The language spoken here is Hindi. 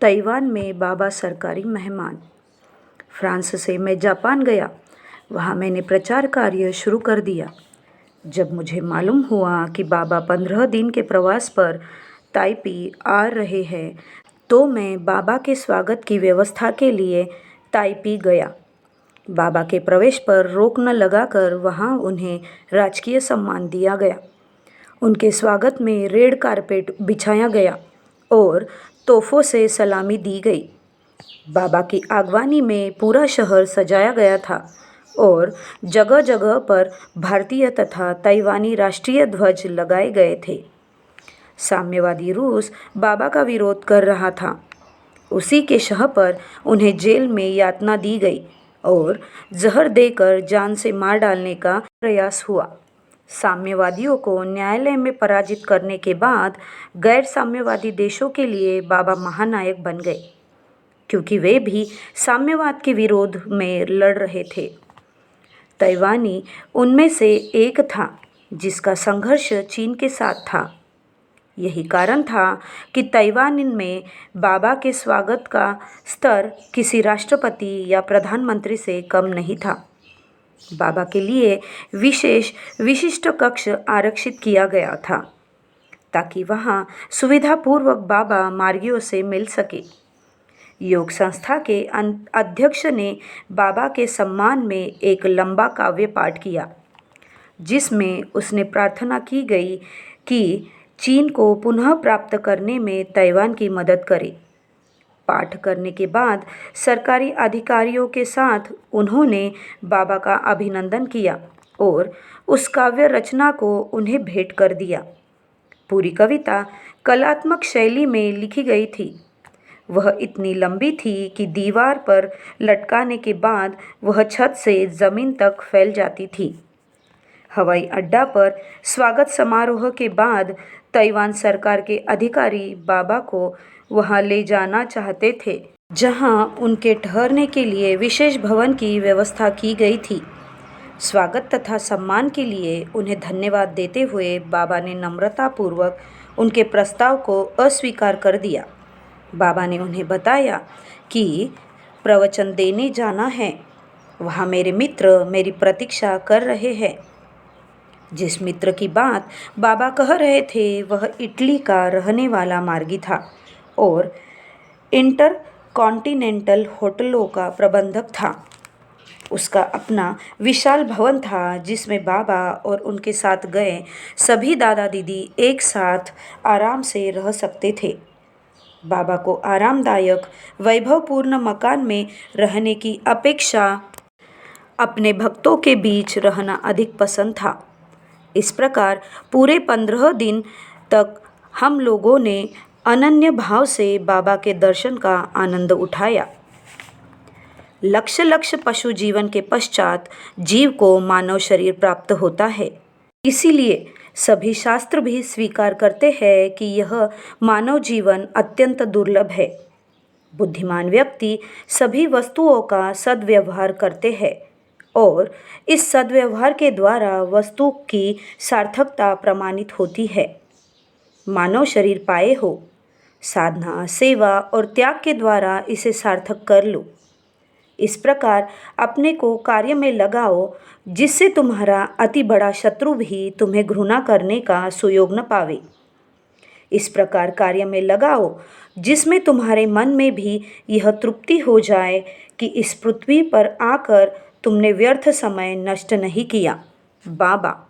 ताइवान में बाबा सरकारी मेहमान। फ्रांस से मैं जापान गया। वहाँ मैंने प्रचार कार्य शुरू कर दिया। जब मुझे मालूम हुआ कि बाबा 15 दिन के प्रवास पर ताइपी आ रहे हैं, तो मैं बाबा के स्वागत की व्यवस्था के लिए ताइपी गया। बाबा के प्रवेश पर रोक न लगाकर वहाँ उन्हें राजकीय सम्मान दिया गया। उनके स्वागत में रेड कारपेट बिछाया गया और तोहफों से सलामी दी गई। बाबा की आगवानी में पूरा शहर सजाया गया था और जगह जगह पर भारतीय तथा ताइवानी राष्ट्रीय ध्वज लगाए गए थे। साम्यवादी रूस बाबा का विरोध कर रहा था। उसी के शह पर उन्हें जेल में यातना दी गई और जहर देकर जान से मार डालने का प्रयास हुआ। साम्यवादियों को न्यायालय में पराजित करने के बाद गैर साम्यवादी देशों के लिए बाबा महानायक बन गए, क्योंकि वे भी साम्यवाद के विरोध में लड़ रहे थे। ताइवानी उनमें से एक था जिसका संघर्ष चीन के साथ था। यही कारण था कि ताइवान में बाबा के स्वागत का स्तर किसी राष्ट्रपति या प्रधानमंत्री से कम नहीं था। बाबा के लिए विशिष्ट कक्ष आरक्षित किया गया था ताकि वहाँ सुविधापूर्वक बाबा मार्गियों से मिल सके। योग संस्था के अध्यक्ष ने बाबा के सम्मान में एक लंबा काव्य पाठ किया, जिसमें उसने प्रार्थना की गई कि चीन को पुनः प्राप्त करने में ताइवान की मदद करे। पाठ करने के बाद सरकारी अधिकारियों के साथ उन्होंने बाबा का अभिनंदन किया और उस काव्य रचना को उन्हें भेंट कर दिया। पूरी कविता कलात्मक शैली में लिखी गई थी। वह इतनी लंबी थी कि दीवार पर लटकाने के बाद वह छत से ज़मीन तक फैल जाती थी। हवाई अड्डा पर स्वागत समारोह के बाद ताइवान सरकार के अधिकारी बाबा को वहां ले जाना चाहते थे, जहां उनके ठहरने के लिए विशेष भवन की व्यवस्था की गई थी। स्वागत तथा सम्मान के लिए उन्हें धन्यवाद देते हुए बाबा ने नम्रतापूर्वक उनके प्रस्ताव को अस्वीकार कर दिया। बाबा ने उन्हें बताया कि प्रवचन देने जाना है, वहाँ मेरे मित्र मेरी प्रतीक्षा कर रहे हैं। जिस मित्र की बात बाबा कह रहे थे वह इटली का रहने वाला मार्गी था और इंटरकॉन्टिनेंटल होटलों का प्रबंधक था। उसका अपना विशाल भवन था जिसमें बाबा और उनके साथ गए सभी दादा दीदी एक साथ आराम से रह सकते थे। बाबा को आरामदायक वैभवपूर्ण मकान में रहने की अपेक्षा अपने भक्तों के बीच रहना अधिक पसंद था। इस प्रकार पूरे 15 दिन तक हम लोगों ने अनन्य भाव से बाबा के दर्शन का आनंद उठाया। लक्ष पशु जीवन के पश्चात जीव को मानव शरीर प्राप्त होता है। इसीलिए सभी शास्त्र भी स्वीकार करते हैं कि यह मानव जीवन अत्यंत दुर्लभ है। बुद्धिमान व्यक्ति सभी वस्तुओं का सद्व्यवहार करते हैं और इस सद्व्यवहार के द्वारा वस्तु की सार्थकता प्रमाणित होती है। मानव शरीर पाए हो, साधना, सेवा और त्याग के द्वारा इसे सार्थक कर लो। इस प्रकार अपने को कार्य में लगाओ जिससे तुम्हारा अति बड़ा शत्रु भी तुम्हें घृणा करने का सुयोग न पावे। इस प्रकार कार्य में लगाओ जिसमें तुम्हारे मन में भी यह तृप्ति हो जाए कि इस पृथ्वी पर आकर तुमने व्यर्थ समय नष्ट नहीं किया। बाबा।